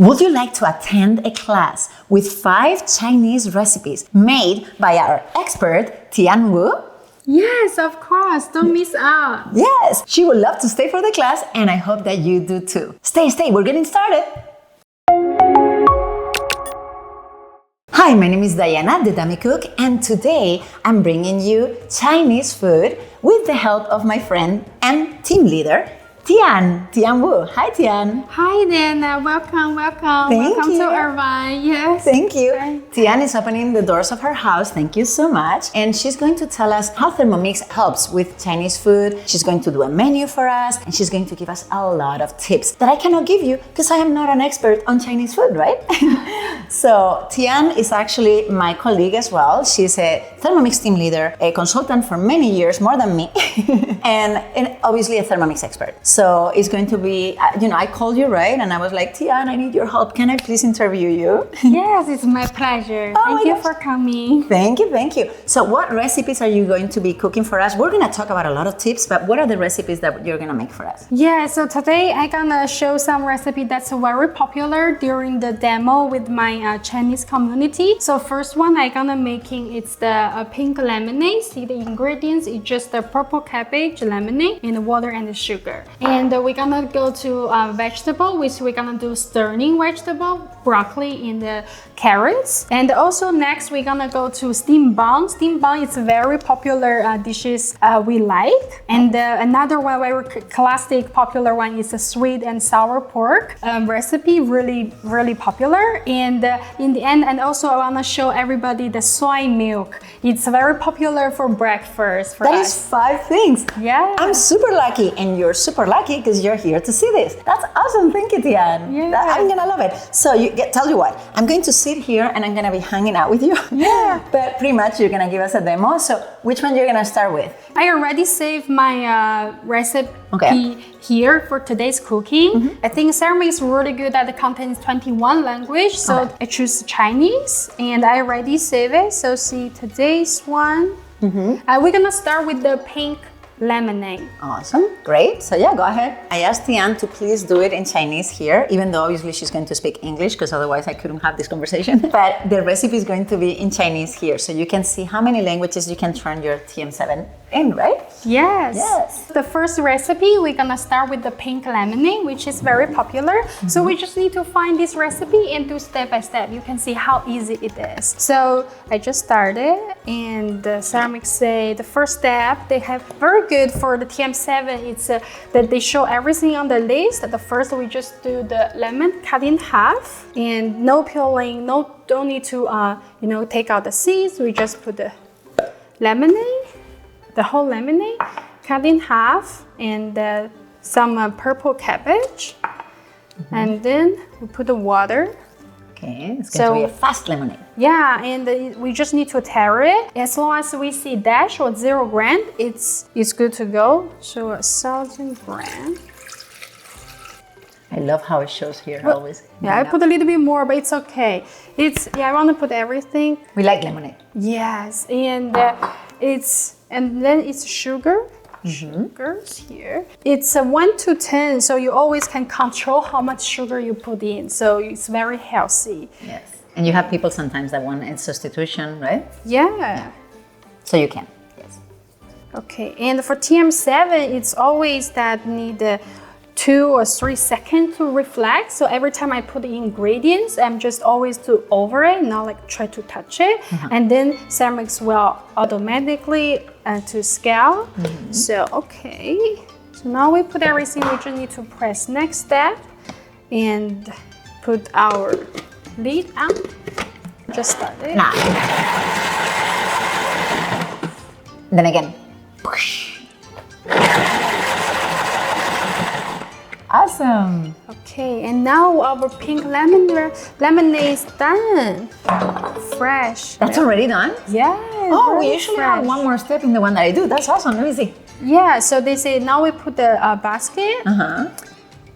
Would you like to attend a class with 5 Chinese recipes made by our expert, Tian Wu? Yes, of course. Don't miss out. Yes, she would love to stay for the class, and I hope that you do too. Stay, we're getting started. Hi, my name is Diana, the Dummy Cook, and today I'm bringing you Chinese food with the help of my friend and team leader, Tian Wu. Hi, Tian. Hi, Diana. Welcome. Welcome you. to Irvine. Yes. Thank you. Hi. Tian is opening the doors of her house. Thank you so much. And she's going to tell us how Thermomix helps with Chinese food. She's going to do a menu for us, and she's going to give us a lot of tips that I cannot give you because I am not an expert on Chinese food, right? So Tian is actually my colleague as well. She's a Thermomix team leader, a consultant for many years, more than me, and obviously a Thermomix expert. So it's going to be, I called you, right? And I was like, Tian, I need your help. Can I please interview you? Yes, it's my pleasure. Thank you for coming. Thank you. So what recipes are you going to be cooking for us? We're going to talk about a lot of tips, but what are the recipes that you're going to make for us? Yeah, so today I'm going to show some recipe that's very popular during the demo with my Chinese community. So first one I'm going to making, it's the pink lemonade. See the ingredients, it's just the purple cabbage, lemonade, and the water and the sugar. And we're gonna go to vegetable, which we're gonna do stirring vegetable, broccoli and the carrots. And also next we're gonna go to steamed bun. Steamed bun is a very popular dishes we like. And another one very classic popular one is a sweet and sour pork recipe, really popular. And in the end, and also I wanna show everybody the soy milk. It's very popular for breakfast for us. That is 5 things. Yeah. I'm super lucky, and you're super lucky because you're here to see this. That's awesome. Thank you, Tian. Yeah. I'm gonna love it. So tell you what, I'm going to sit here and I'm gonna be hanging out with you. Yeah. But pretty much you're gonna give us a demo. So which one you're gonna start with? I already saved my recipe here for today's cooking. I think Thermomix is really good at the content 21 language. So I choose Chinese and I already saved it. So see today's one. We're gonna start with the pink lemonade. Awesome, great. So yeah, go ahead. I asked Tian to please do it in Chinese here, even though obviously she's going to speak English because otherwise I couldn't have this conversation. But the recipe is going to be in Chinese here, so you can see how many languages you can turn your TM7 in, right? Yes. The first recipe, we're gonna start with the pink lemonade, which is very popular. So we just need to find this recipe and do step by step. You can see how easy it is. So I just started, and the Thermomix say the first step, they have very good for the TM7. It's that they show everything on the list. The first, we just do the lemon cut in half, and no peeling, don't need to take out the seeds. We just put the lemonade. The whole lemonade cut in half, and some purple cabbage, and then we put the water. Okay, it's going to be a fast lemonade. Yeah, and we just need to tare it. As long as we see dash or 0 gram, it's good to go. So 1,000 grams. I love how it shows here always. Yeah, I put a little bit more, but it's okay. I want to put everything. We like lemonade. Yes, and then it's sugar. Sugars here. It's 1 to 10, so you always can control how much sugar you put in. So it's very healthy. Yes, and you have people sometimes that want a substitution, right? Yeah. So you can. Yes. Okay, and for TM7, it's always that need 2 or 3 seconds to reflect. So every time I put the ingredients, I'm just always to over it, not like try to touch it. And then Thermomix will automatically to scale. So so now we put everything. We just need to press next step and put our lid on. Just start it. Nah. Then again. Awesome. Okay, and now our pink lemonade is done. Fresh. That's already done? Yeah. Oh, we usually have one more step in the one that I do. That's awesome. Let me see. Yeah, so they say now we put the basket.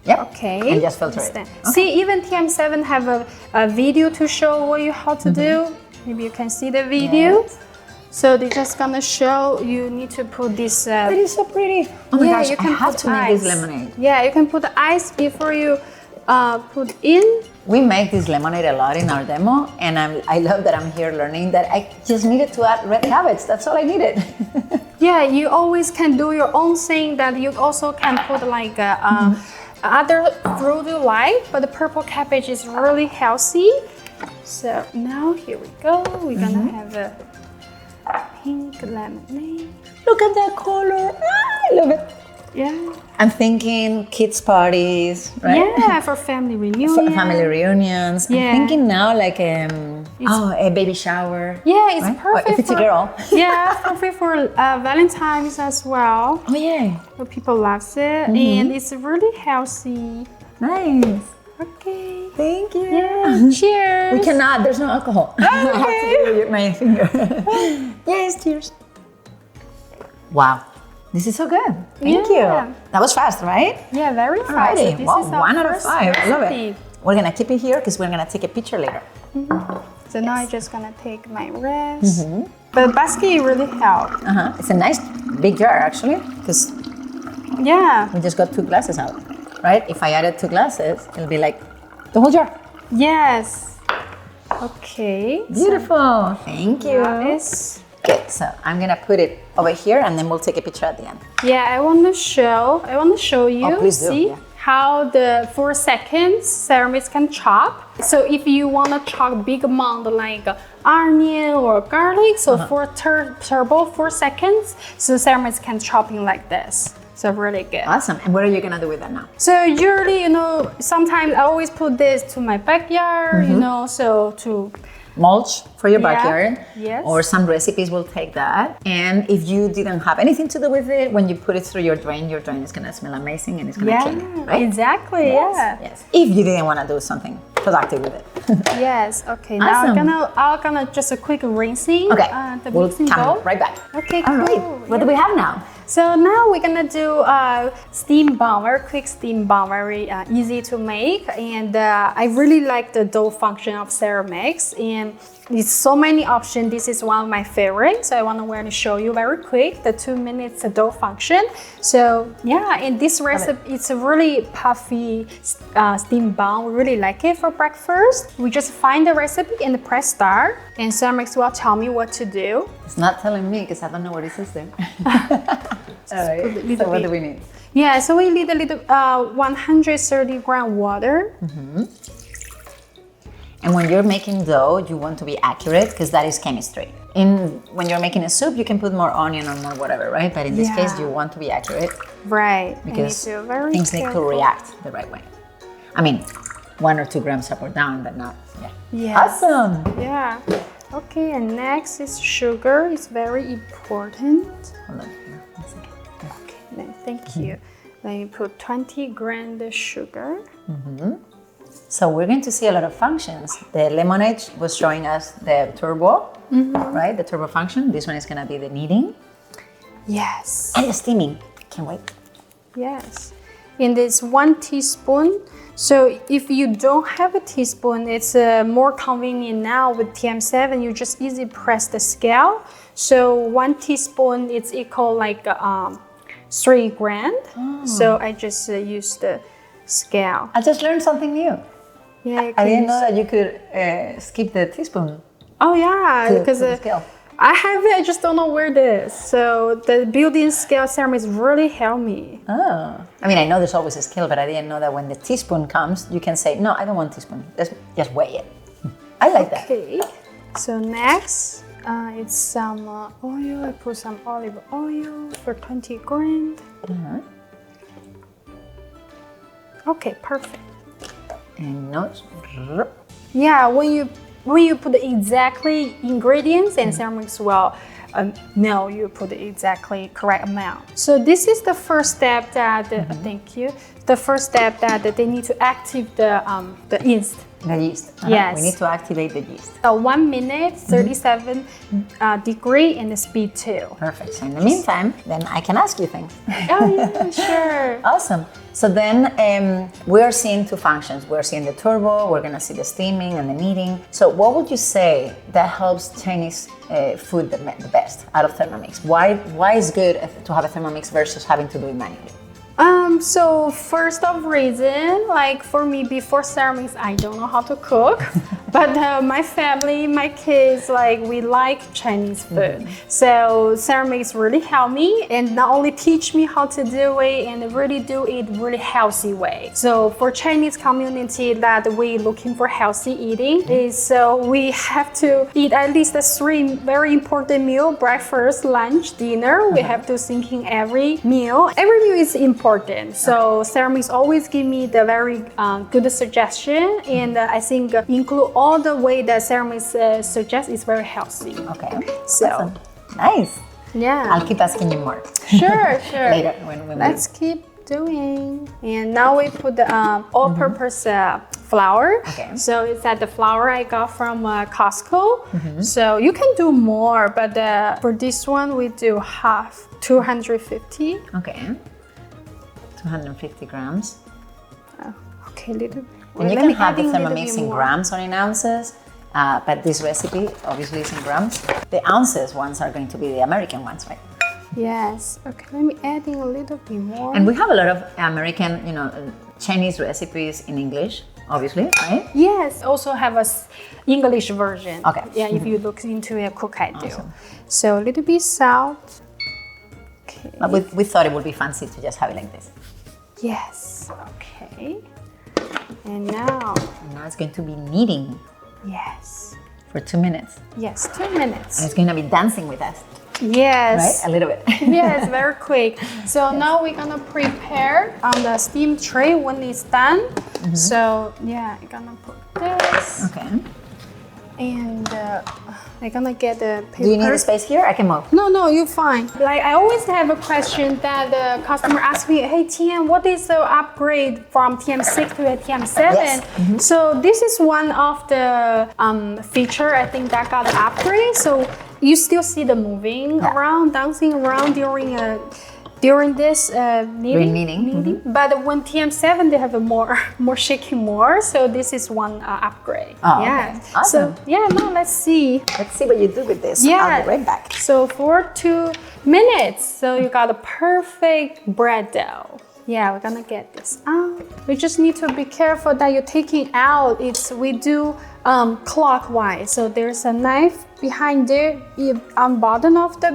Yep. Okay. And just filter it. Okay. See, even TM7 have a video to show you how to do. Maybe you can see the video. Yes. So they're just gonna show you need to put this. That is so pretty. Oh my gosh, you can I have to make this lemonade. Yeah, you can put the ice before you put in. We make this lemonade a lot in our demo, and I love that I'm here learning that I just needed to add red cabbage. That's all I needed. Yeah, you always can do your own thing. That you also can put like other fruit you like, but the purple cabbage is really healthy. So now here we go. We're gonna have a pink lemonade. Look at that color. I love it. Yeah. I'm thinking kids' parties, right? Yeah, for family reunions. For family reunions. Yeah. I'm thinking now like a baby shower. Yeah, it's right? perfect. Or if it's a girl. Yeah, perfect for Valentine's as well. Oh yeah. So people love it, and it's really healthy. Nice. Okay. Thank you. Yeah. Cheers. We cannot. There's no alcohol. I have to do my finger. Yes. Cheers. Wow. This is so good. Thank you. That was fast, right? Yeah, very fast. Alrighty. This Wow, is our 1 out of first 5. I love recipe. it. We're gonna keep it here because we're gonna take a picture later. So now I'm just gonna take my rest. But the basket really helps. It's a nice big jar actually, because Yeah. we just got 2 glasses out, right? If I added 2 glasses, it'll be like the whole jar. Yes. Okay. Beautiful. Thank you. Nice. Good. So I'm gonna put it over here, and then we'll take a picture at the end. Yeah, I want to show you. Oh, please do, See yeah. how the 4 seconds ceramics can chop. So if you want to chop big amount like onion or garlic, so for turbo 4 seconds, so ceramics can chopping like this. So really good. Awesome. And what are you gonna do with that now? So usually, sometimes I always put this to my backyard, so to Mulch for your Yeah. backyard. Yes. Or some recipes will take that. And if you didn't have anything to do with it, when you put it through your drain is gonna smell amazing and it's gonna clean it, right? Exactly. Yes. Yes. If you didn't want to do something productive with it. Yeah. Yes. Okay. Awesome. Now I'm gonna just a quick rinsing. Okay. The We'll mixing come bowl. right back. Okay. All right. Cool. What do we have now? So now we're gonna do steam bun, very quick steam bun, very easy to make. And I really like the dough function of Ceramix, and it's so many options. This is one of my favorites. So I want to show you very quick the 2 minutes dough function. So yeah, and this recipe, it's a really puffy steam bun. We really like it for breakfast. We just find the recipe and press start, and Ceramix will tell me what to do. It's not telling me because I don't know what it says there. All right. So what do we need? Yeah, so we need a little 130 gram water. And when you're making dough, you want to be accurate because that is chemistry. When you're making a soup, you can put more onion or more whatever, right? But in this case, you want to be accurate. Right. Because very things need to careful. react the right way. I mean, 1 or 2 grams up or down, but not, yeah. Yes. Awesome. Yeah. Okay, and next is sugar. It's very important. Hold on here, 1 second. Okay, then thank you. Then you put 20 grams of sugar. So we're going to see a lot of functions. The lemonade was showing us the turbo, right? The turbo function. This one is going to be the kneading. Yes. And the steaming. Can't wait. Yes. And it's 1 teaspoon. So if you don't have a teaspoon, it's more convenient now with TM7. You just easily press the scale. So 1 teaspoon, it's equal like 3 grams. So I just use the scale. I just learned something new. Yeah, I didn't know that you could skip the teaspoon. Oh yeah, to because the scale. I have it. I just don't know where it is. So the built-in scale ceramics really help me. Oh, I mean, I know there's always a scale, but I didn't know that when the teaspoon comes, you can say, no, I don't want teaspoon. Just weigh it. I like that. Okay. So next, it's some oil. I put some olive oil for 20 grams. Okay, perfect. And notes. Yeah, when you put the exactly ingredients, and ceramics will know you put the exactly correct amount. So this is the first step that thank you. The first step that they need to activate the yeast. The yeast. Yes. We need to activate the yeast. So 1 minute, 37 degree, and the speed 2. Perfect. So in the meantime, then I can ask you things. Oh yeah, sure. Awesome. So then we're seeing 2 functions. We're seeing the turbo, we're gonna see the steaming and the kneading. So what would you say that helps Chinese food the best out of Thermomix? Why is good to have a Thermomix versus having to do it manually? So first of reason, like for me, before Thermomix, I don't know how to cook. But my family, my kids, like we like Chinese food. So Thermomix really helped me and not only teach me how to do it and really do it really healthy way. So for Chinese community that we looking for healthy eating is so we have to eat at least the 3 very important meal: breakfast, lunch, dinner. We have to think in every meal. Every meal is important. So Thermomix always give me the very good suggestion, and I think include all the way that Thermomix suggests is very healthy. Okay. So Awesome. Nice. yeah. I'll keep asking you more. Sure. Later when Let's keep doing. And now we put the all-purpose flour. Okay. So it's that the flour I got from Costco. So you can do more, but for this one we do half, 250. Okay. 250 grams. Okay, little bit. And you Let can me have add the in a little Thermomix bit in more. grams or in ounces, but this recipe obviously is in grams. The ounces ones are going to be the American ones, right? Yes. Okay, let me add in a little bit more. And we have a lot of American, Chinese recipes in English, obviously, right? Yes, also have a English version. Okay. Yeah, if you look into a cook I do. Awesome. So a little bit salt. Okay. But we thought it would be fancy to just have it like this. Yes. Okay. And now, Now it's going to be kneading yes. for 2 minutes. Yes, 2 And minutes. it's going to be dancing with us, Yes. right? A little bit. Yes, very quick. So now we're gonna prepare on the steam tray when it's done. So yeah, I'm gonna put this Okay. and I'm gonna get the paper. Do you need a space here? I can move. No, you're fine. Like I always have a question that the customer asks me, hey Tian, what is the upgrade from TM6 to a TM7? Yes. So this is one of the feature I think that got an upgrade. So you still see the moving around, dancing around during this kneading. But when TM7 they have a more shaking more. So this is one upgrade. Oh, yeah. okay. Awesome. So yeah, now let's see. Let's see what you do with this. Yeah. I'll be right back. So for 2 minutes, so you got a perfect bread dough. Yeah, we're gonna get this out. We just need to be careful that you take it out. We do clockwise. So there's a knife behind there on bottom of the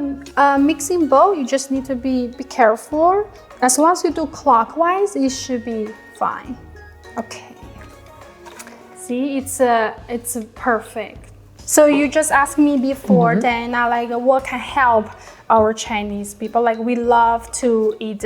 mixing bowl. You just need to be careful. As long as you do clockwise, it should be fine. Okay. See, it's perfect. So you just asked me before, Diana, like what can help our Chinese people? Like we love to eat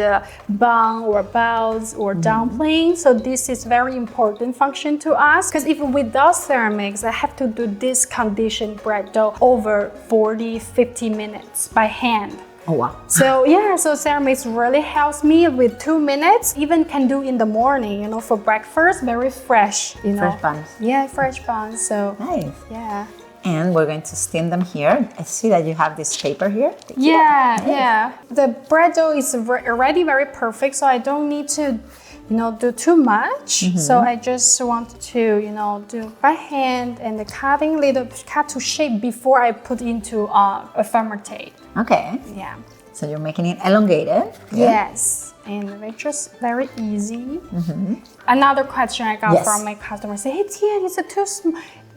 bun or balls or dumplings. So this is very important function to us. Because if without Thermomix, I have to do this conditioned bread dough over 40, 50 minutes by hand. Oh, wow. So yeah, so Thermomix really helps me with 2 minutes. Even can do in the morning, for breakfast, very fresh, Fresh buns. Yeah, fresh buns. So Nice. yeah. And we're going to steam them here. I see that you have this paper here. Yeah. The bread dough is already very perfect, so I don't need to, do too much. So I just want to, do by hand and cut to shape before I put into a fermentate. Okay. Yeah. So you're making it elongated. Yes. And it's just very easy. Another question I got from my customer say, hey Tian,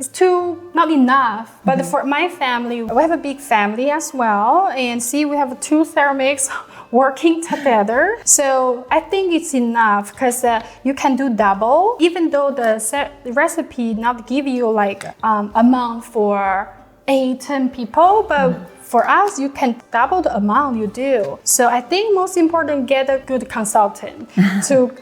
it's too not enough. But for my family, we have a big family as well. And see, we have 2 Thermomix working together. So I think it's enough because you can do double. Even though the recipe not give you like amount for 8-10 people, but for us, you can double the amount you do. So I think most important, get a good consultant to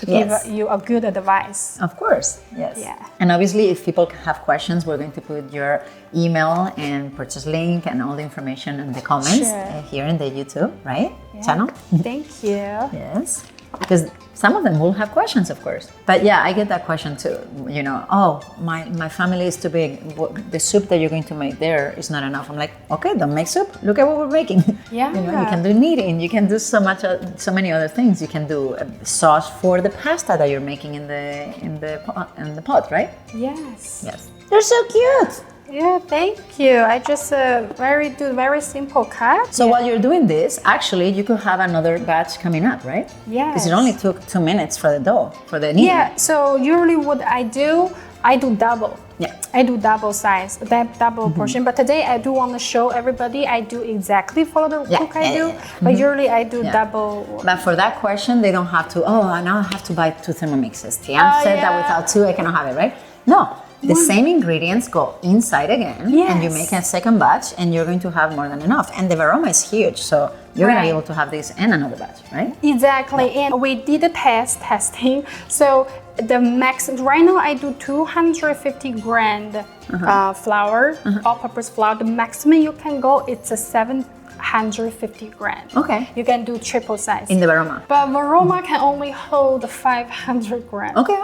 give you a good advice. Of course, yes. Yeah. And obviously, if people have questions, we're going to put your email and purchase link and all the information in the comments here in the YouTube, right? Channel. Thank you. Yes. Because some of them will have questions, of course. But yeah, I get that question too. Oh, my family is too big. The soup that you're going to make there is not enough. I'm like, okay, don't make soup. Look at what we're making. Yeah. You can do kneading. You can do so many other things. You can do a sauce for the pasta that you're making in the pot, right? Yes. Yes. They're so cute. Yeah, thank you. I just very simple cut. So while you're doing this, actually, you could have another batch coming up, right? Yes. Because it only took 2 minutes for the dough, for the kneading. Yeah, so usually what I do double. Yeah. I do double size, double portion. But today I do want to show everybody I do exactly follow the cook I do. But usually I do double. But for that question, they don't have to, now I have to buy 2 Thermomixes. Tian said that without 2, I cannot have it, right? No. The same ingredients go inside again, and you make a second batch, and you're going to have more than enough. And the varoma is huge, so you're going to be able to have this and another batch, right? Exactly, and we did the testing. So the max, right now I do 250 gram flour, all-purpose flour. The maximum you can go, it's a 750 grams. Okay. You can do triple size. In the varoma. But varoma can only hold 500 grams. Okay.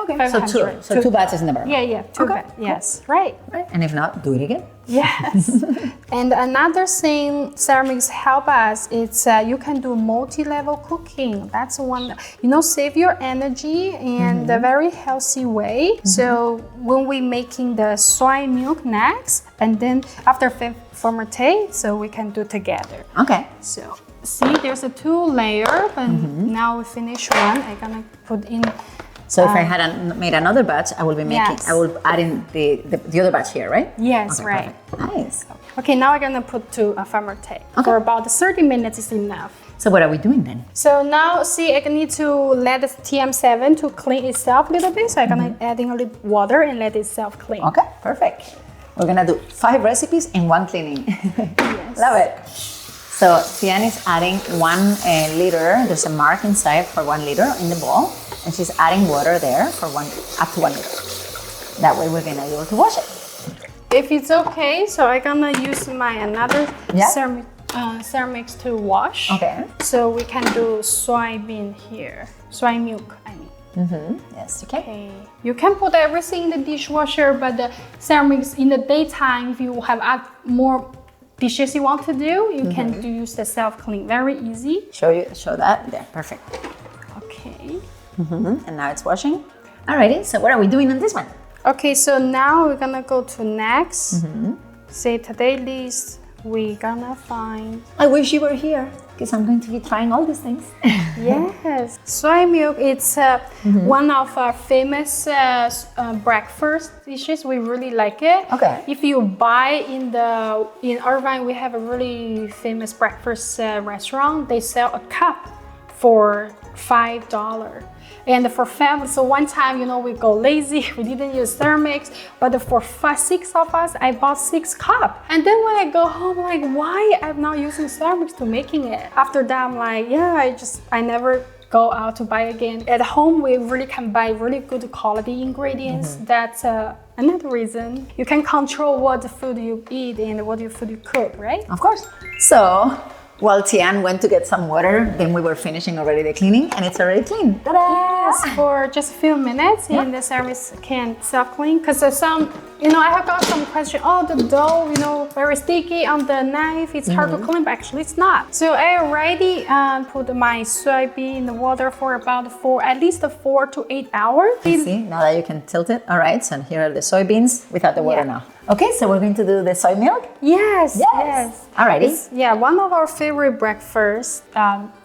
So two batches in the varoma. Yeah, two batches. Yes, right. And if not, do it again. Yes. And another thing Thermomix help us, it's you can do multi-level cooking. That's one, save your energy in a very healthy way. So when we making the soy milk next, and then after fermentate, so we can do together. Okay. So see, there's a 2-layer, but now we finish one. I'm gonna put in. So if I had made another batch, I will be making. I will add in the other batch here, right? Yes, okay, right. Perfect. Nice. Okay, now we're gonna put to fermentate for about 30 minutes is enough. So what are we doing then? So now, see, I need to let the TM7 to clean itself a little bit. So I'm gonna add in a little water and let itself clean. Okay, perfect. We're gonna do 5 recipes in 1 cleaning. Yes. Love it. So Tian is adding 1 liter. There's a mark inside for 1 liter in the bowl, and she's adding water there for up to 1 liter. That way we're gonna be able to wash it. If it's okay, so I'm gonna use my another Thermomix to wash. Okay. So we can do soybean here, soy milk, I mean. Yes, you can. Okay. You can put everything in the dishwasher, but the Thermomix in the daytime, if you have more dishes you want to do, you can use the self-clean. Very easy. Show that. There, perfect. Okay. And now it's washing. Alrighty, so what are we doing on this one? Okay, so now we're gonna go to next. Say today list, we're gonna find. I wish you were here, because I'm going to be trying all these things. Yes, soy milk. It's one of our famous breakfast dishes. We really like it. Okay. If you buy in Irvine, we have a really famous breakfast restaurant. They sell a cup for $5. And for family, so one time, we go lazy, we didn't use Thermomix, but for 6 of us, I bought 6 cups. And then when I go home, like, why I'm not using Thermomix to making it? After that, I'm like, I never go out to buy again. At home, we really can buy really good quality ingredients. That's another reason. You can control what food you eat and what food you cook, right? Of course. So, while Tian went to get some water, then we were finishing already the cleaning, and it's already clean. Ta-da! Yes, for just a few minutes, and the service can self-clean. Because some, I have got some question. Oh, the dough, very sticky on the knife. It's hard to clean, but actually it's not. So I already put my soybean in the water for about at least 4 to 8 hours. See, now that you can tilt it. All right, so here are the soybeans without the water now. Okay, so we're going to do the soy milk? Yes. Alrighty. One of our favorite breakfast,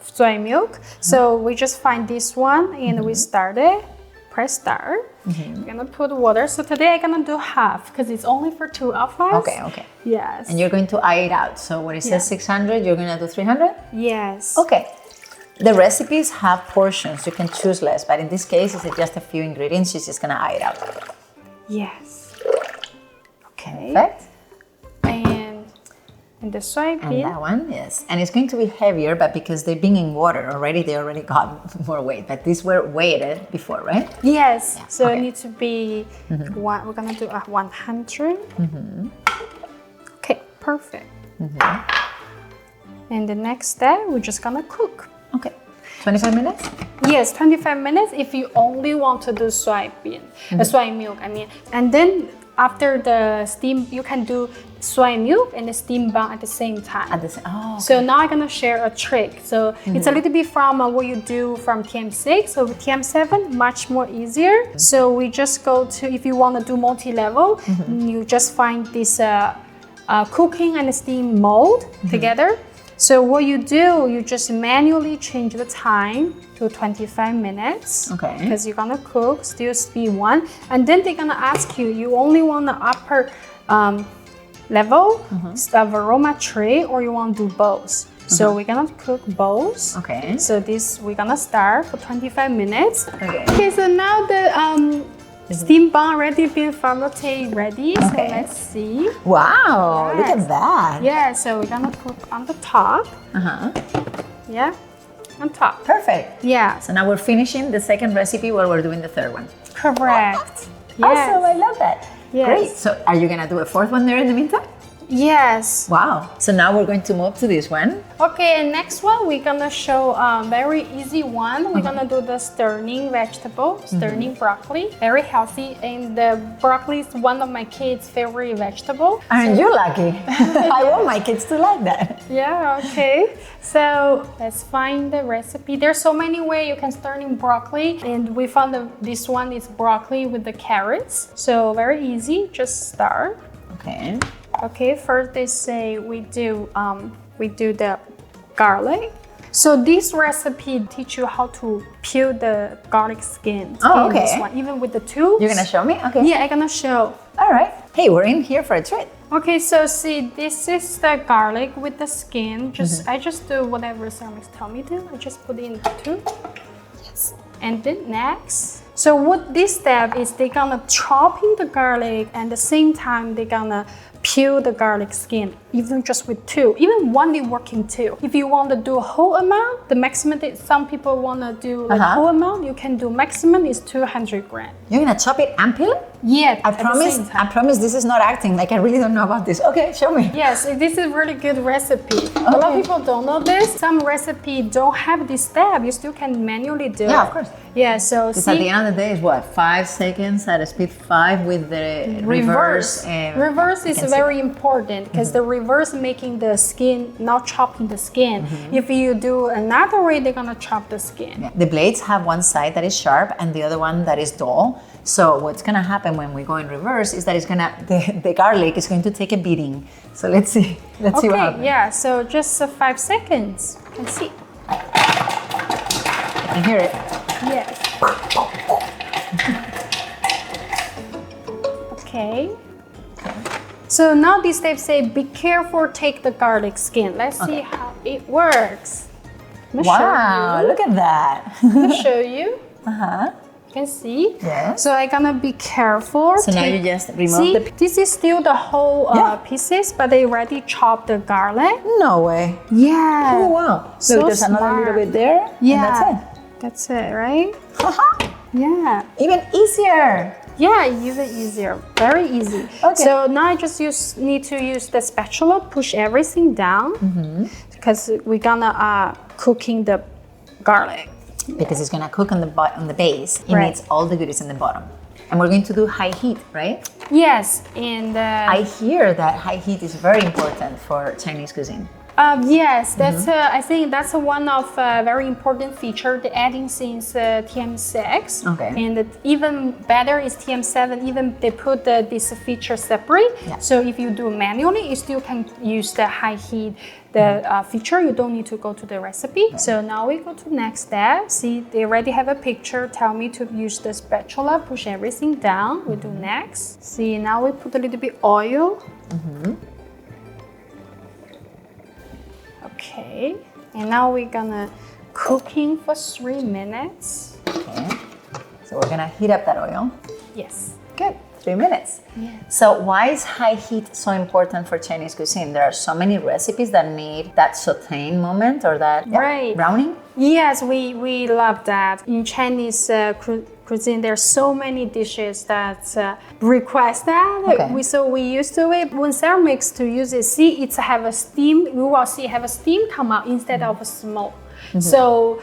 soy milk. So we just find this one and we start it. Press start. We're gonna put water. So today I'm gonna do half because it's only for 2 of us. Okay. Yes. And you're going to eye it out. So when it says 600, you're gonna do 300? Yes. Okay. The recipes have portions. You can choose less, but in this case, it's just a few ingredients. She's just gonna eye it out. Yes. Okay. Perfect. And the soybean. And that one, yes. And it's going to be heavier, but because they're being in water already, they already got more weight. But these were weighted before, right? Yes. Yeah. So it needs to be one. We're gonna do 100. Okay, perfect. And the next step, we're just gonna cook. Okay. 25 minutes? Yes, 25 minutes if you only want to do soy milk, I mean. And then after the steam, you can do soy milk and the steam bun at the same time. Okay. So now I'm gonna share a trick. So it's a little bit from what you do from TM6. So with TM7, much more easier. So we just go to, if you wanna do multi-level, you just find this cooking and steam mode together. So what you do, you just manually change the time to 25 minutes. Okay. Because you're gonna cook, still speed 1. And then they're gonna ask you, you only want the upper level of aroma tray or you want to do both. So we're gonna cook both. Okay. So this, we're gonna start for 25 minutes. Okay. So now the steam bun already been fermented ready. So let's see. Wow, look at that. Yeah, so we're gonna cook on the top. Yeah, on top. Perfect. Yeah. So now we're finishing the second recipe while we're doing the third one. Correct. Awesome, I love that. Yes. Great. So are you gonna do a fourth one there in the meantime? Yes. Wow. So now we're going to move to this one. Okay, and next one we're gonna show a very easy one. We're gonna do the stirring vegetable, stirring broccoli. Very healthy, and the broccoli is one of my kids' favorite vegetable. Aren't you lucky? I want my kids to like that. Yeah, okay. So let's find the recipe. There's so many ways you can stir in broccoli, and we found this one is broccoli with the carrots. So very easy, just start. Okay. Okay, first they say we do the garlic. So this recipe teach you how to peel the garlic skin. Oh, okay. This one, even with the tubes. You're gonna show me? Okay. Yeah, I'm gonna show. All right. Hey, we're in here for a treat. Okay, so see, this is the garlic with the skin. I just do whatever Thermomix tell me to. I just put it in the tube. Yes. And then next. So what this step is, they're gonna chop in the garlic, and at the same time they're gonna peel the garlic skin, even just with 2. Even 1 is working too. If you want to do a whole amount, the maximum that some people want to do like whole amount, you can do maximum is 200 grams. You're gonna chop it and peel it? Yeah, I promise this is not acting. Like I really don't know about this. Okay, show me. Yes, this is a really good recipe. A lot of people don't know this. Some recipe don't have this step. You still can manually do it. Yeah, of course. Yeah, so Because at the end of the day is what? 5 seconds at a speed 5 with the reverse. Reverse is very important because the reverse making the skin, not chopping the skin. If you do another way, they're gonna chop the skin. Yeah. The blades have one side that is sharp and the other one that is dull. So what's gonna happen when we go in reverse is that it's gonna the garlic is going to take a beating. So let's see. Let's see what happens. Yeah. So just 5 seconds. You can see. I can hear it. Yes. Okay. So now this step say, be careful, take the garlic skin. Let's see how it works. Wow, look at that. I'll show you. Uh-huh. You can see. Yes. So I'm gonna be careful. So now you just remove see, the... this is still the whole pieces, but they already chopped the garlic. No way. Yeah. Oh, wow. So Look, there's another little bit there. Yeah. And That's it, right? that's it. Yeah. Even easier. Yeah, even easier. Very easy. Okay. So now I just need to use the spatula, push everything down because we're gonna cooking the garlic. Because it's gonna cook on the base. It needs all the goodies in the bottom. And we're going to do high heat, right? Yes, and I hear that high heat is very important for Chinese cuisine. Yes, that's I think that's one of very important feature the adding since TM6. Okay. And even better is TM7. Even they put this feature separate. Yeah. So if you do manually, you still can use the high heat feature. You don't need to go to the recipe. Right. So now we go to next step. See, they already have a picture. Tell me to use the spatula, push everything down. We do next. See, now we put a little bit oil. Okay, and now we're gonna cooking for 3 minutes. Okay. So we're gonna heat up that oil. Yes. Good. 3 minutes. Yeah. So why is high heat so important for Chinese cuisine? There are so many recipes that need that sautéing moment or that browning. Yes, we love that. In Chinese cuisine, there are so many dishes that request that. Okay. So we used to it when Thermomix to use it. See, it's have a steam. We will see have a steam come out instead of a smoke. So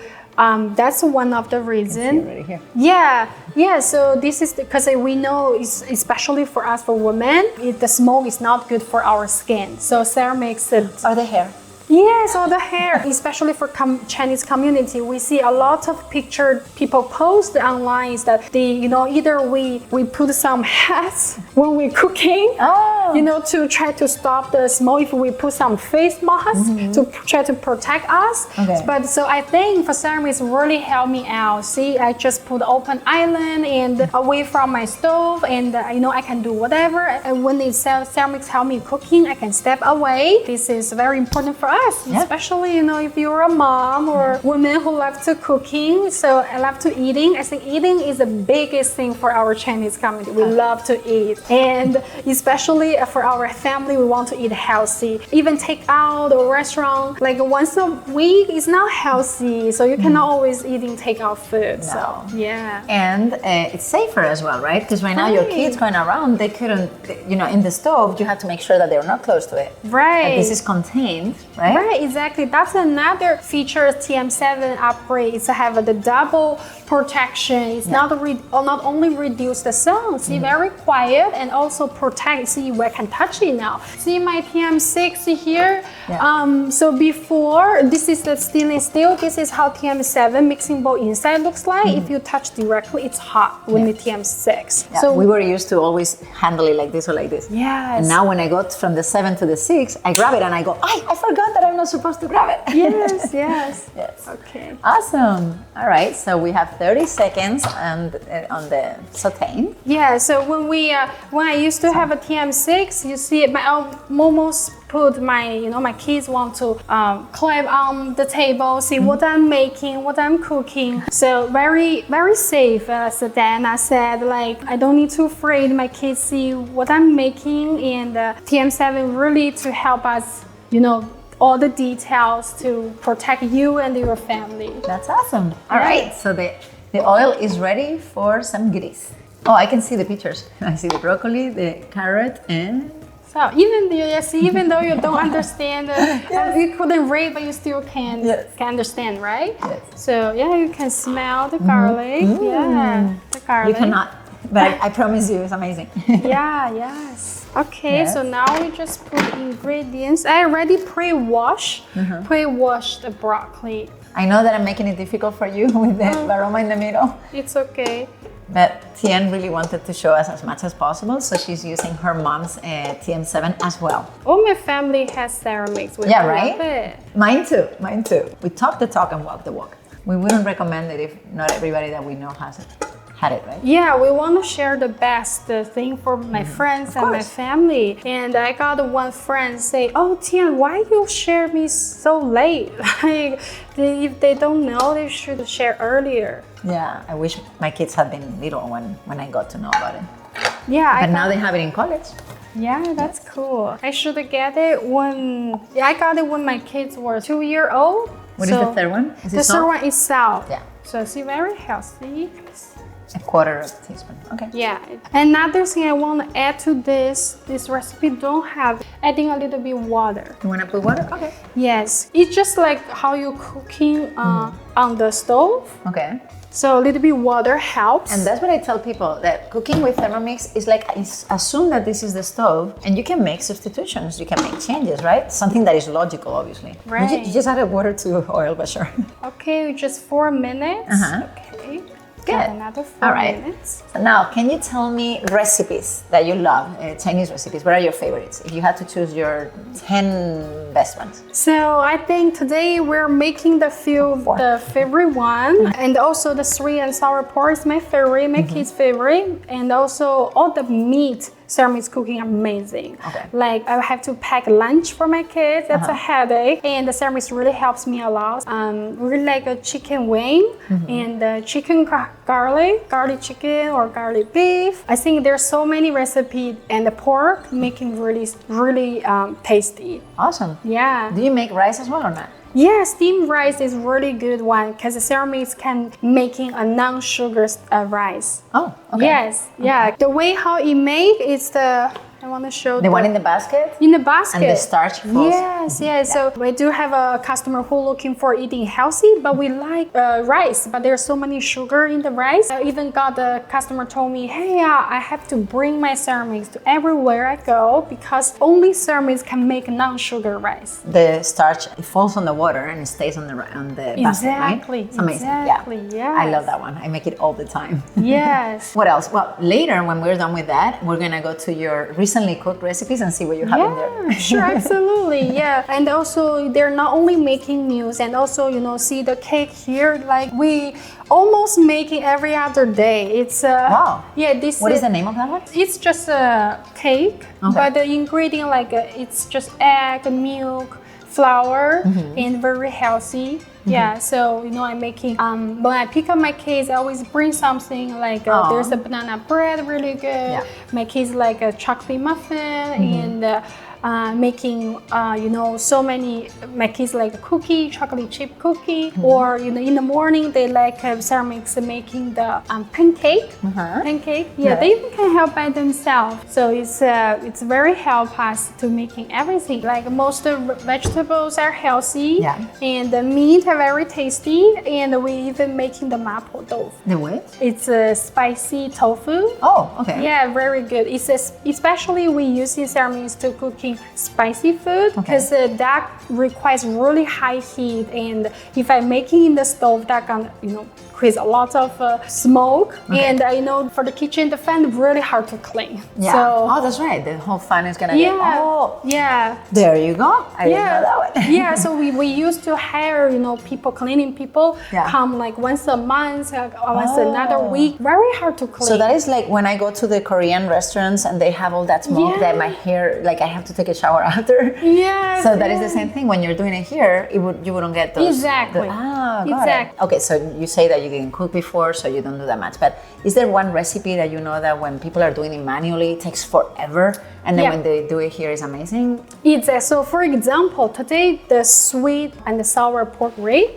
That's one of the reasons. Right here. Yeah. So this is because we know, especially for us, for women, the smoke is not good for our skin. So ceramics. Or the hair. Yes, or the hair, especially for Chinese community, we see a lot of picture people post online is that either we put some hats when we're cooking, to try to stop the smoke. If we put some face mask to try to protect us. Okay. But so I think for ceramics really helped me out. See, I just put open island and away from my stove, and I can do whatever. And when ceramics help me cooking, I can step away. This is very important for us. Especially if you're a mom or woman who loves to cooking. So I love to eating. I think eating is the biggest thing for our Chinese community. We love to eat, and especially for our family, we want to eat healthy. Even take out or restaurant like once a week is not healthy. So you cannot always eating takeout food. No. So yeah, and it's safer as well, right? Because right now your kids going around, they couldn't, in the stove, you have to make sure that they're not close to it. Right. Like this is contained, right? Right, exactly. That's another feature TM7 upgrade is to have the double protection. It's not only reduce the sound, see, very quiet, and also protect. See, where I can touch it now. See my TM6 here. So before, this is the stainless steel. This is how TM7 mixing bowl inside looks like. If you touch directly, it's hot with the TM6. Yeah, so we were used to always handle it like this or like this. Yes. And now when I go from the 7 to the 6, I grab it and I go, I forgot that I'm not supposed to grab it. Yes. Okay. Awesome. All right. So we have 30 seconds on the sauteing. Yeah. So when I used to have a TM6, you see I almost put my kids want to climb on the table, see what I'm making, what I'm cooking. So very, very safe. As Diana said, I don't need to afraid my kids see what I'm making, and TM7 really to help us, all the details to protect you and your family. That's awesome. All right. So the oil is ready for some goodies. Oh, I can see the pictures. I see the broccoli, the carrot, and... So even though you don't understand, you couldn't read, but you still can understand, right? Yes. So you can smell the garlic. Yeah, the garlic. You cannot, but I promise you, it's amazing. Yes. Okay, so now we just put ingredients. I already pre-washed the broccoli. I know that I'm making it difficult for you with the aroma in the middle. It's okay. But Tian really wanted to show us as much as possible, so she's using her mom's TM7 as well. All my family has ceramics. Yeah, right? Mine too. We talk the talk and walk the walk. We wouldn't recommend it if not everybody that we know had it, right? Yeah, we want to share the best thing for my friends and my family. And I got one friend say, "Oh, Tian, why you share me so late? If they don't know, they should share earlier." Yeah, I wish my kids had been little when I got to know about it. Yeah, but now they have it in college. Yeah, that's cool. I should get it I got it when my kids were 2 years old. What is the third one? The third one is salt. Yeah. So it's very healthy. A quarter of a teaspoon. Okay. Yeah. Another thing I want to add to this recipe don't have adding a little bit water. You want to put water? Okay. Yes. It's just like how you're cooking on the stove. Okay. So a little bit water helps. And that's what I tell people, that cooking with Thermomix is like, assume that this is the stove and you can make substitutions, you can make changes, right? Something that is logical, obviously. Right. You just added water to oil, but sure. Okay, just 4 minutes. Okay. Good. Another 4 minutes. So now, can you tell me recipes that you love, Chinese recipes? What are your favorites? If you had to choose your 10 best ones. So I think today we're making the favorite one. And also the sweet and sour pork is my favorite, my kids' favorite. And also all the meat. Ceramics cooking amazing. Okay. Like I have to pack lunch for my kids. That's a headache. And the ceramics really helps me a lot. Really like a chicken wing and the chicken garlic chicken or garlic beef. I think there's so many recipes and the pork making really tasty. Awesome. Yeah. Do you make rice as well or not? Yeah, steamed rice is really good one because the ceramics can making a non-sugar rice. Oh, okay. Yes, yeah. The way how it make is I want to show the one in the basket? In the basket. And the starch falls. Yes, yes. So we do have a customer who looking for eating healthy, but we like rice, but there's so many sugar in the rice. I even got the customer told me, hey, I have to bring my Thermomix to everywhere I go because only Thermomix can make non-sugar rice. The starch, it falls on the water and it stays on the basket, Exactly. right? It's amazing. Exactly. Yeah. Yes. I love that one. I make it all the time. Yes. What else? Well, later when we're done with that, we're gonna go to your recently cooked recipes and see what you have in there. Sure, absolutely. Yeah. And also they're not only making meals and also, you know, see the cake here, like we almost make it every other day. It's wow. Yeah, this What is the name of that one? It's just a cake, okay. but the ingredient like it's just egg, milk, flour, and very healthy. Yeah, so you know I'm making. When I pick up my kids, I always bring something like there's a banana bread, really good. Yeah. My kids like a chocolate muffin and. Making you know so many. My kids like a cookie, chocolate chip cookie, or you know in the morning they like Thermomix making the pancake. Pancake, yeah, they even can help by themselves. So it's very help us to making everything. Like most of the vegetables are healthy, and the meat are very tasty, and we even making the mapo tofu. The what? It's a spicy tofu. Oh, okay. Yeah, very good. It's especially we use in Thermomix to cooking spicy food because that requires really high heat, and if I'm making in the stove, that can creates a lot of smoke, and I know for the kitchen the fan is really hard to clean. Yeah. So, that's right. The whole fan is gonna get. Oh. Yeah. There you go. I didn't know that one. Yeah. So we used to hire people cleaning people come like once a month, once another week. Very hard to clean. So that is like when I go to the Korean restaurants and they have all that smoke that my hair, like I have to take a shower after. Yeah. So that is the same thing. When you're doing it here, you wouldn't get those. Exactly. Got it. Okay, so you say that you didn't cook before, so you don't do that much. But is there one recipe that you know that when people are doing it manually, it takes forever, and then when they do it here, it's amazing? So for example, today the sweet and the sour pork rib.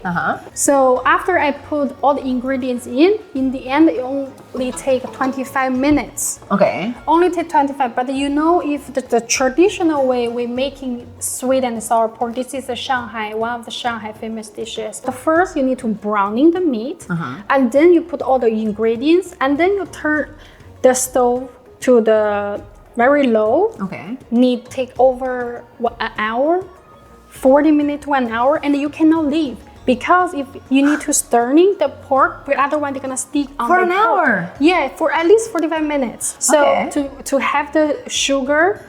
So after I put all the ingredients in the end, it only take 25 minutes. Okay. Only take 25. But you know, if the traditional way we're making sweet and sour pork, this is one of the Shanghai famous dishes. The first, you need to browning the meat, and then you put all the ingredients, and then you turn the stove to the very low. Okay. Need take over an hour, 40 minutes to an hour, and you cannot leave. Because if you need to stirring the pork, but otherwise they're gonna stick on for the an pork. Hour. Yeah, for at least 45 minutes. So to have the sugar,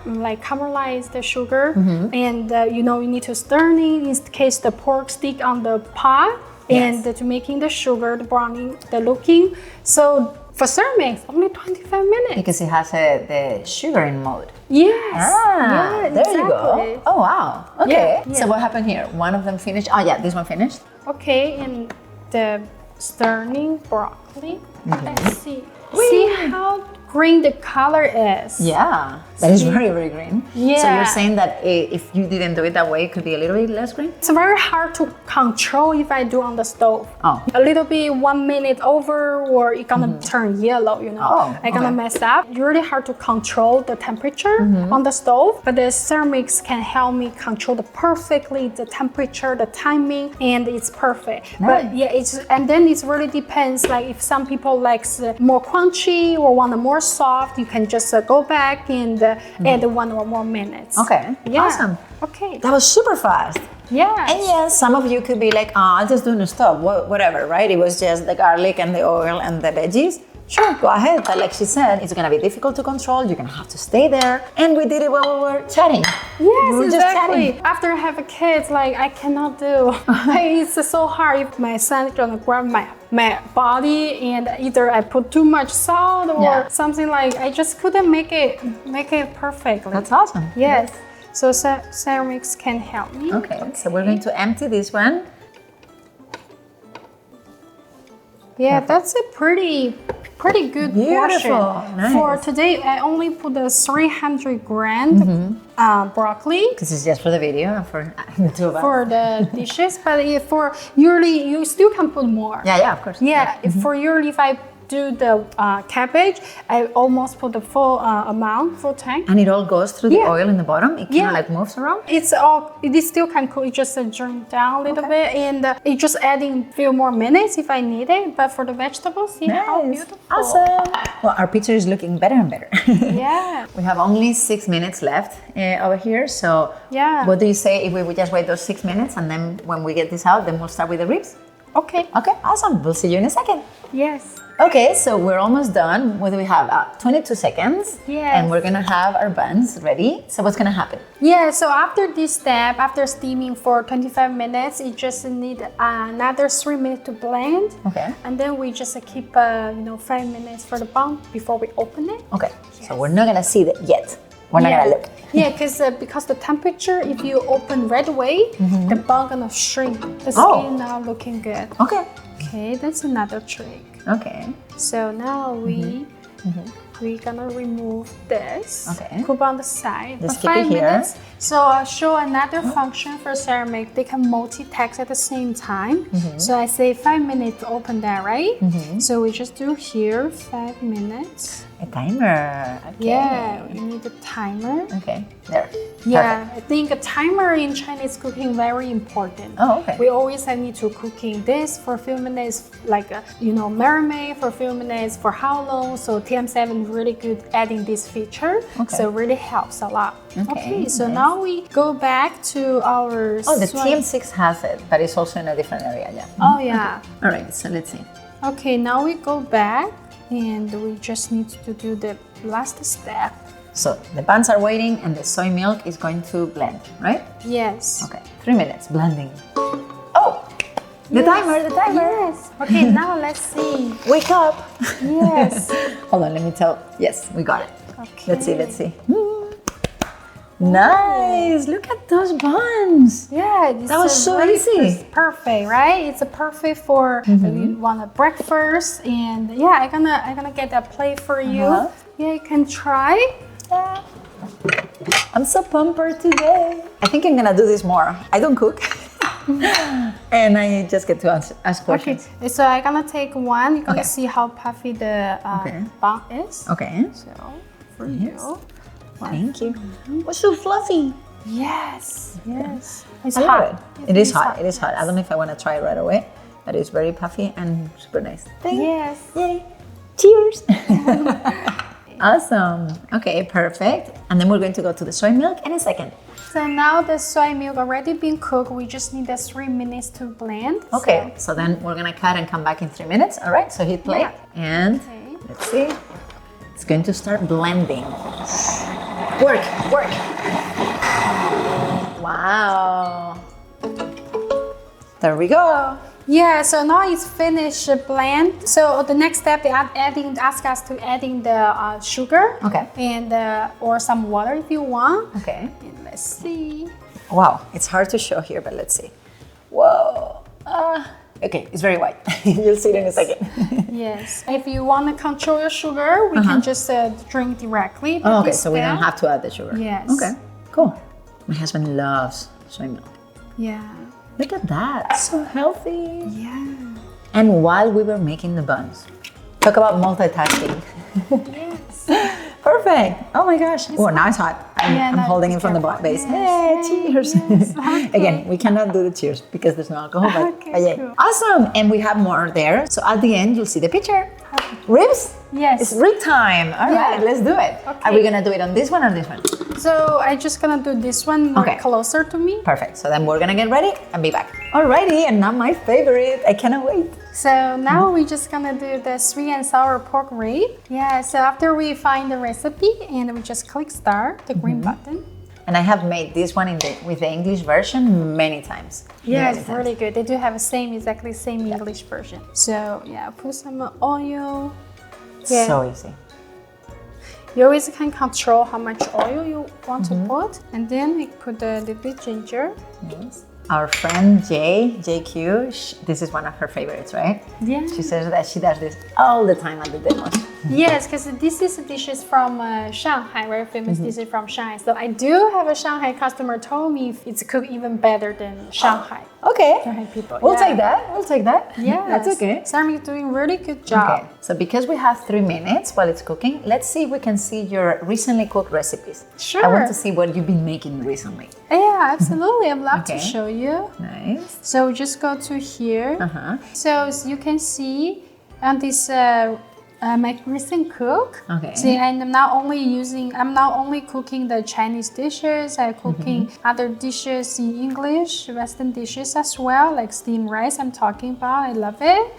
like caramelize the sugar, and you need to stirring in case the pork stick on the pot, and to making the sugar, the browning, the looking. So for Thermomix, only 25 minutes. Because it has the sugar in mode. Yes. There you go. Oh wow. Okay. So what happened here? One of them finished. Oh yeah, this one finished. Okay, and the stirring broccoli. Let's see. See how green the color is. Yeah, that is very, very green. Yeah. So you're saying that if you didn't do it that way, it could be a little bit less green? It's very hard to control if I do on the stove. Oh. A little bit 1 minute over, or it's gonna turn yellow, I'm gonna mess up. It's really hard to control the temperature on the stove, but the Thermomix can help me control perfectly the temperature, the timing, and it's perfect. Nice. But yeah, and then it really depends, like if some people likes more crunchy or want more soft, you can just go back and add 1 or more minutes. Okay, awesome. Okay. That was super fast. Yeah. And yes, some of you could be like, I'll just do it in the stove, whatever, right? It was just the garlic and the oil and the veggies. Sure, go ahead. But like she said, it's gonna be difficult to control. You're gonna have to stay there. And we did it while we were chatting. Yes, exactly. After I have kids, like I cannot do. It's so hard if my son's gonna grab my body, and either I put too much salt or something, like I just couldn't make it perfectly. That's awesome. Yes. So Thermomix can help me. Okay, so we're going to empty this one. Yeah, that's a pretty good portion. Nice. For today, I only put the 300 gram broccoli. This is just for the video and for the two of us. For the dishes, but for usually you still can put more. Yeah, of course. Yeah, for usually if I do the cabbage, I almost put the full amount, full tank. And it all goes through the oil in the bottom? It kind of like moves around? It still can cook, it just drain down a little bit, and it just adding a few more minutes if I need it. But for the vegetables, see how beautiful. Awesome. Well, our picture is looking better and better. Yeah. We have only 6 minutes left over here. So what do you say if we would just wait those 6 minutes, and then when we get this out, then we'll start with the ribs? Okay. Okay, awesome. We'll see you in a second. Yes. Okay, so we're almost done. What do we have? 22 seconds. Yes. And we're gonna have our buns ready. So what's gonna happen? Yeah, so after this step, after steaming for 25 minutes, you just need another 3 minutes to blend. Okay. And then we just keep 5 minutes for the bun before we open it. Okay, so we're not gonna see that yet. We're not gonna look. Yeah, because the temperature, if you open right away, the bun gonna shrink. The skin now looking good. Okay. Okay, that's another trick. Okay. So now we're gonna remove this. Okay. Cook on the side Just for keep it 5 here. minutes. So I'll show another function for ceramic. They can multitask at the same time. So I say 5 minutes to open that, right? So we just do here 5 minutes. A timer. Okay. Yeah, we need a timer. Okay. There. Yeah, Perfect. I think a timer in Chinese cooking very important. Oh, okay. We always need to cooking this for a few minutes, like marinate for a few minutes. For how long? So TM7 really good adding this feature. Okay. So it really helps a lot. Okay, So nice. now we go back to our. Oh, the TM6 has it, but it's also in a different area. Yeah. Oh yeah. All right. So let's see. Okay, now we go back and we just need to do the last step. So the buns are waiting, and the soy milk is going to blend, right? Yes. Okay. 3 minutes blending. Oh, the timer. Yes. Okay, now let's see. Wake up. Yes. Hold on, let me tell. Yes, we got it. Okay. Let's see. Nice. Look at those buns. Yeah, That was so easy. Perfect, right? It's a perfect for if you want a breakfast, and yeah, I'm gonna get a plate for you. Yeah, you can try. I'm so pumped today. I think I'm gonna do this more. I don't cook. And I just get to ask questions. Okay, so I'm gonna take one. You're gonna see how puffy the bun is. Okay. So for you. Thank you. What's so fluffy? Yes. It's I love hot. it. It is hot. It is hot. I don't know if I want to try it right away, but it's very puffy and super nice. Yes. Yay. Cheers. Awesome. Okay, perfect. And then we're going to go to the soy milk in a second. So now the soy milk already been cooked. We just need 3 minutes to blend. Okay, so then we're gonna cut and come back in 3 minutes. All right, so hit play. And let's see. It's going to start blending. Work. Wow. There we go. Yeah, so now it's finished blend. So the next step, they ask us to adding the sugar. Okay. And or some water if you want. Okay. And let's see. Wow, it's hard to show here, but let's see. Whoa. Okay, it's very white. You'll see it in a second. Yes. If you want to control your sugar, we can just drink directly. Oh, okay, so we don't have to add the sugar. Yes. Okay, cool. My husband loves soy milk. Yeah. Look at that, so healthy. Yeah. And while we were making the buns, talk about multitasking. Yes. Perfect. Oh my gosh. Oh, now it's hot. I'm holding it from the base. Hey, cheers. Yes. Okay. Again, we cannot do the cheers because there's no alcohol, but Okay, cool. Awesome. And we have more there. So at the end, you'll see the picture. Ribs? Yes. It's rib time. All right, let's do it. Okay. Are we going to do it on this one or this one? So I'm just gonna do this one more closer to me. Perfect. So then we're going to get ready and be back. Alrighty, and now my favorite. I cannot wait. So now we're just gonna do the sweet and sour pork rib. Yeah, so after we find the recipe, and we just click start, the green button. And I have made this one with the English version many times. Yeah, it's really good. They do have the exactly same English version. So yeah, put some oil. Yeah. So easy. You always can control how much oil you want to put. And then we put a little bit ginger. Yes. Our friend JQ, this is one of her favorites, right? Yeah. She says that she does this all the time at the demos. Yes, because this is dishes from Shanghai, very famous dishes from Shanghai. So I do have a Shanghai customer told me it's cooked even better than Shanghai. Okay. Shanghai people. We'll take that. We'll take that. Yeah, That's okay. Sarmi is doing really good job. Okay. So because we have 3 minutes while it's cooking, let's see if we can see your recently cooked recipes. Sure. I want to see what you've been making recently. Yeah, absolutely. I'd love to Okay. show you. Nice. So just go to here. So as you can see on this my recent cook. Okay. See, I'm not only cooking the Chinese dishes, I'm cooking other dishes in English, Western dishes as well, like steamed rice I'm talking about. I love it.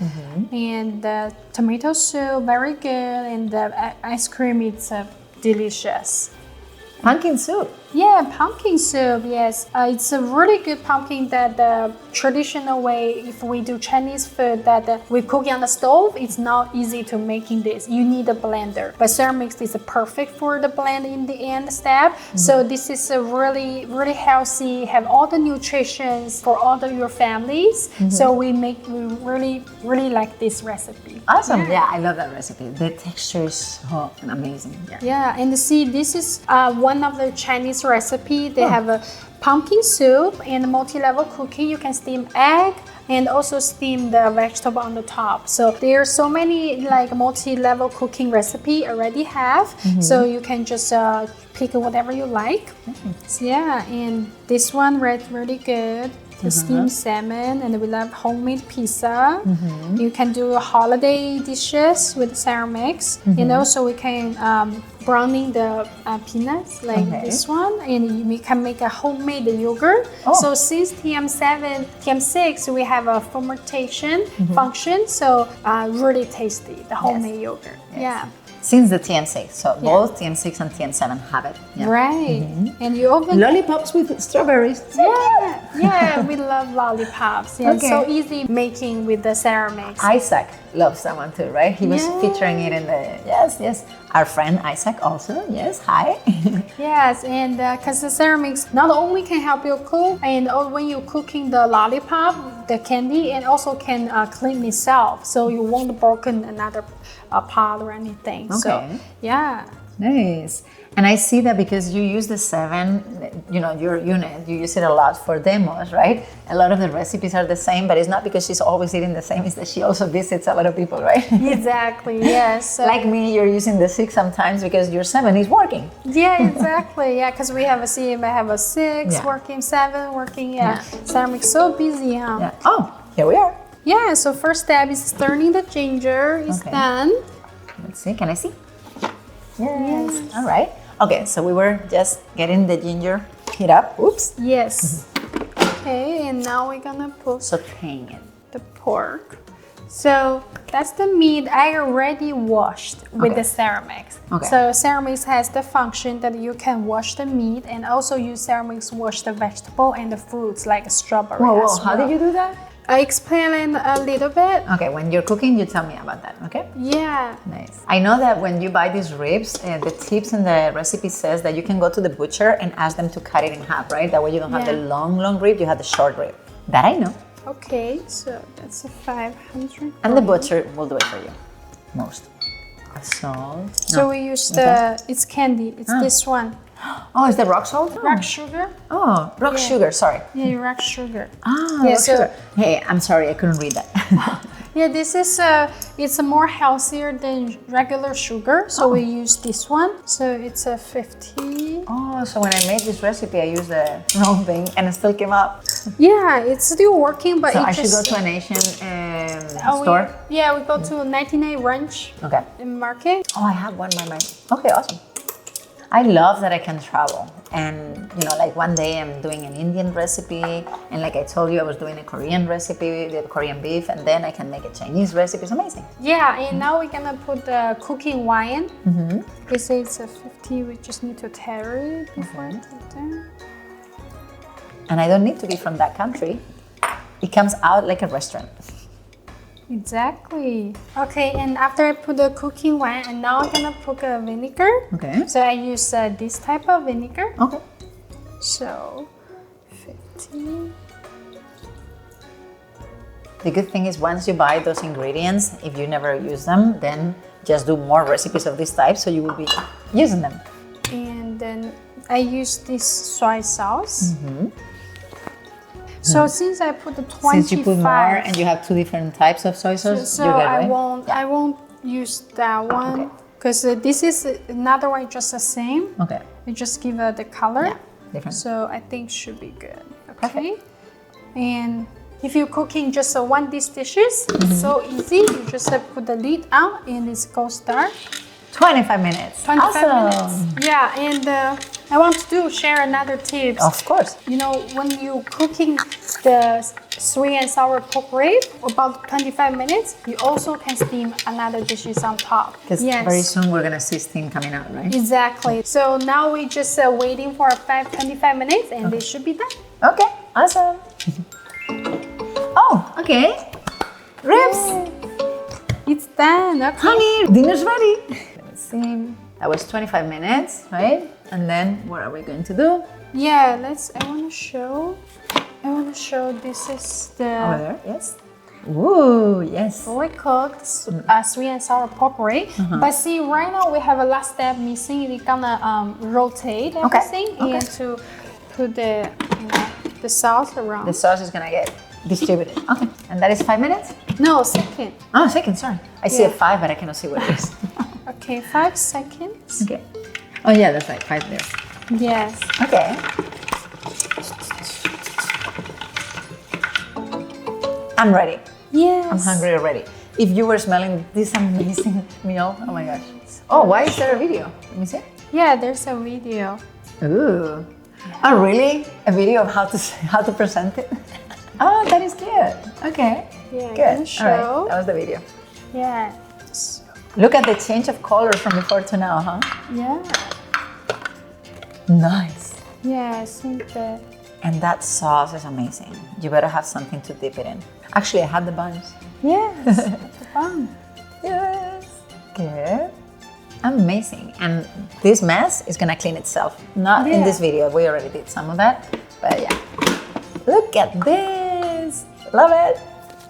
And the tomato soup, very good. And the ice cream, it's delicious. Pumpkin soup. Yeah, pumpkin soup, yes. It's a really good pumpkin that the traditional way, if we do Chinese food, that we cook on the stove, it's not easy to making this. You need a blender. But Thermomix is perfect for the blend in the end step. So this is a really, really healthy, have all the nutritions for all of your families. So we really, really like this recipe. Awesome. Yeah, I love that recipe. The texture is so amazing. Yeah, and see, this is one of the Chinese recipe. They have a pumpkin soup and multi-level cooking. You can steam egg and also steam the vegetable on the top. So there are so many like multi-level cooking recipe already have. So you can just pick whatever you like. So yeah, and this one really good. The steamed salmon, and we love homemade pizza. You can do holiday dishes with Thermomix, and also we can browning the peanuts like this one, and we can make a homemade yogurt. So since TM6 we have a fermentation function, so really tasty, the homemade yogurt. Yeah. Since the TM6, so both TM6 and TM7 have it. Yeah. Right. And you open Lollipops with strawberries. Yeah, we love lollipops. Yeah, it's so easy making with the Thermomix. Isaac loves that one too, right? He was featuring it in the, yes. Our friend Isaac also, yes, hi. Yes, and because the Thermomix not only can help you cook, and when you're cooking the lollipop, the candy, and also can clean itself, so you won't broken another pot or anything. So, yeah. Nice. And I see that because you use the 7, your unit, you use it a lot for demos, right? A lot of the recipes are the same, but it's not because she's always eating the same, it's that she also visits a lot of people, right? Exactly, yes. Like me, you're using the 6 sometimes because your 7 is working. Yeah, exactly. Yeah, because we have a I have a 6 working, 7 working. Thermomix so busy, huh? Yeah. Oh, here we are. Yeah, so first step is stirring the ginger. It's done. Let's see, can I see? Yes. All right. Okay, so we were just getting the ginger heat up. Oops. Yes. Okay, and now we're gonna put Sauteing it. the pork. So that's the meat I already washed with the Thermomix. Okay. So Thermomix has the function that you can wash the meat and also use Thermomix wash the vegetable and the fruits like strawberry. Whoa, how did you do that? I explain a little bit. Okay, when you're cooking, you tell me about that, okay? Yeah. Nice. I know that when you buy these ribs, the tips in the recipe says that you can go to the butcher and ask them to cut it in half, right? That way you don't have the long rib, you have the short rib. That I know. Okay, so that's a 500. And the butcher will do it for you, most. Salt. So we use it's candy, it's this one. Oh, is that rock salt? Rock sugar? Oh, rock sugar, sorry. Yeah, rock sugar. Ah, rock sugar. Hey, I'm sorry, I couldn't read that. Yeah, this is it's a more healthier than regular sugar, so we use this one. So it's a 50. Oh, so when I made this recipe, I used the wrong thing and it still came up. Yeah, it's still working, but so it I just, should go to an Asian store? We go to 99 Ranch in market. Oh, I have one by my. Okay, awesome. I love that I can travel, and like one day I'm doing an Indian recipe, and like I told you, I was doing a Korean recipe, the Korean beef, and then I can make a Chinese recipe. It's amazing. Yeah, and now we're gonna put the cooking wine. They say it's a 50. We just need to tear it before I put there. And I don't need to be from that country. It comes out like a restaurant. Exactly. Okay, and after I put the cooking wine, and now I'm gonna put a vinegar. Okay. So I use this type of vinegar. Okay. So, 50. The good thing is once you buy those ingredients, if you never use them, then just do more recipes of this type, so you will be using them. And then I use this soy sauce. So since I put the 25, Since you put more and you have 2 different types of soy sauce, so you're good, I right? I won't use that one because this is another one just the same. Okay. We just give the color. Yeah, different. So I think should be good. Okay. And if you're cooking just one dish dishes, it's so easy. You just put the lid out and it goes dark. 25 minutes. 25 awesome. minutes. Yeah, and I want to share another tips. Of course. You know, when you cooking the sweet and sour pork rib, about 25 minutes, you also can steam another dishes on top. Because very soon we're gonna see steam coming out, right? Exactly. So now we just waiting for 25 minutes and they should be done. Okay, awesome. Oh, okay. Ribs. Yay. It's done. Okay. Honey, dinner's ready. Let me see. That was 25 minutes, right? And then what are we going to do? Yeah, I want to show this is the Over there, yes. Ooh, yes. fully cooked sweet and sour pork rib. But see, right now we have a last step missing. We're gonna rotate everything and to put the sauce around. The sauce is gonna get distributed. Okay, and that is 5 minutes? No, second. Oh, second, sorry. I see a 5, but I cannot see what it is. Okay, 5 seconds. Okay. Oh yeah, that's right, 5 there. Yes. Okay. I'm ready. Yes. I'm hungry already. If you were smelling this amazing meal, oh my gosh. Oh, why is there a video? Let me see. Yeah, there's a video. Ooh. Oh, really? A video of how to present it? Oh, that is cute. Okay. Yeah, I Good. can All show. right. That was the video. Yeah. Look at the change of color from before to now, huh? Yeah. Nice. Yeah, I think that. And that sauce is amazing. You better have something to dip it in. Actually, I had the buns. Yes. The bun. Yes. Good. Amazing. And this mess is gonna clean itself. Not in this video. We already did some of that. But yeah. Look at this. Love it.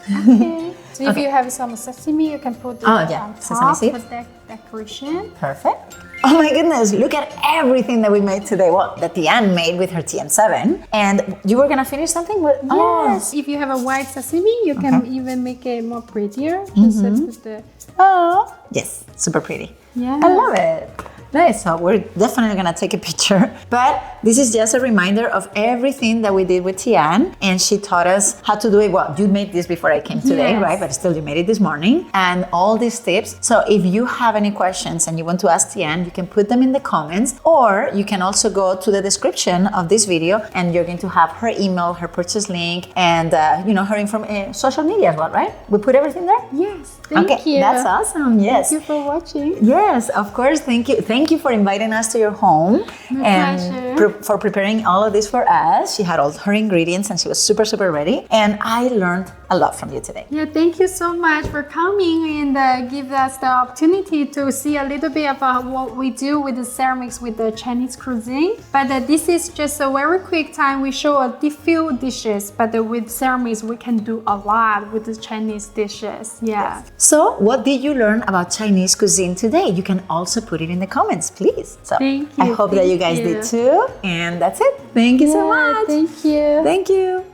Okay. So if you have some sesame, you can put it on sesame top seeds. for decoration. Perfect. Oh my goodness, look at everything that we made today. Well, that Tian made with her TM7. And you were gonna finish something with? Yes. If you have a white sesame, you can even make it more prettier. Just put the. Oh, yes, super pretty. Yeah. I love it. Nice, so we're definitely gonna take a picture. But this is just a reminder of everything that we did with Tian. And she taught us how to do it. Well, you made this before I came today, right? But still, you made it this morning. And all these tips. So if you have any questions and you want to ask Tian, you can put them in the comments. Or you can also go to the description of this video and you're going to have her email, her purchase link, and her social media as well, right? We put everything there? Yes. Thank you. That's awesome. Yes. Thank you for watching. Yes, of course. Thank you. Thank you for inviting us to your home and for preparing all of this for us. She had all her ingredients and she was super, super ready. And I learned a lot from you today. Yeah, thank you so much for coming and give us the opportunity to see a little bit about what we do with the Thermomix with the Chinese cuisine. But this is just a very quick time. We show a few dishes, but with Thermomix we can do a lot with the Chinese dishes. Yeah. Yes. So, what did you learn about Chinese cuisine today? You can also put it in the comments, please. So, thank you. I hope that you guys did too. And that's it. Thank you so much. Thank you. Thank you.